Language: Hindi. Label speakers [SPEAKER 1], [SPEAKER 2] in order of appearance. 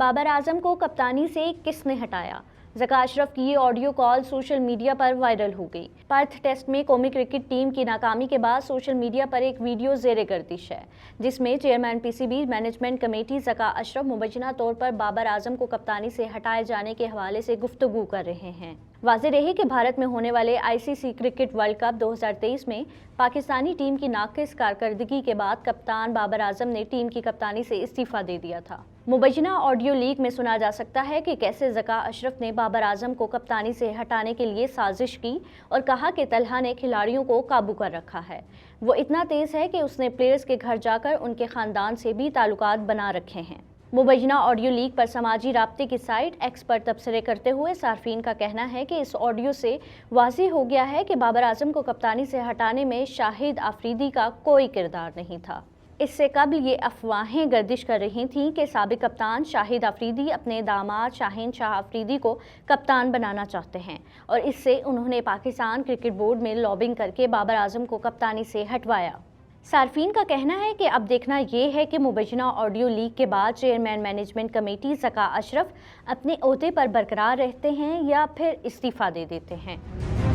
[SPEAKER 1] बाबर आजम को कप्तानी से किसने हटाया? ज़का अशरफ की ये ऑडियो कॉल सोशल मीडिया पर वायरल हो गई। पर्थ टेस्ट में कौमी क्रिकेट टीम की नाकामी के बाद सोशल मीडिया पर एक वीडियो ज़ेरे गर्दिश है, जिसमें chairman PCB management committee Zaka Ashraf मुबैना तौर पर बाबर आजम को कप्तानी से हटाए जाने के हवाले से गुफ्तगू कर रहे हैं। वाज़े रहे कि भारत में होने वाले आईसीसी क्रिकेट वर्ल्ड कप 2023 में पाकिस्तानी टीम की नाक़िस कारकर्दगी के बाद कप्तान बाबर आजम ने टीम की कप्तानी से इस्तीफ़ा दे दिया था। मुबैना ऑडियो लीक में सुना जा सकता है कि कैसे ज़का अशरफ ने बाबर आजम को कप्तानी से हटाने के लिए साजिश की और कहा कि तलहा ने खिलाड़ियों को काबू कर रखा है। वो इतना तेज़ है कि उसने प्लेयर्स के घर जाकर उनके ख़ानदान से भी ताल्लुकात बना रखे हैं। मुबैना ऑडियो लीक पर समाजी राब्ते की साइट एक्स पर तबसरे करते हुए सार्फिन का कहना है कि इस ऑडियो से वाज़ी हो गया है कि बाबर आजम को कप्तानी से हटाने में शाहिद आफरीदी का कोई किरदार नहीं था। इससे कबल ये अफवाहें गर्दिश कर रही थीं कि साबिक कप्तान शाहिद आफरीदी अपने दामाद शाहीन शाह आफरीदी को कप्तान बनाना चाहते हैं और इससे उन्होंने पाकिस्तान क्रिकेट बोर्ड में लॉबिंग करके बाबर आजम को कप्तानी से हटवाया। सार्फिन का कहना है कि अब देखना ये है कि मुबैना ऑडियो लीक के बाद chairman management committee Zaka Ashraf अपने ओहदे पर बरकरार रहते हैं या फिर इस्तीफ़ा दे देते हैं।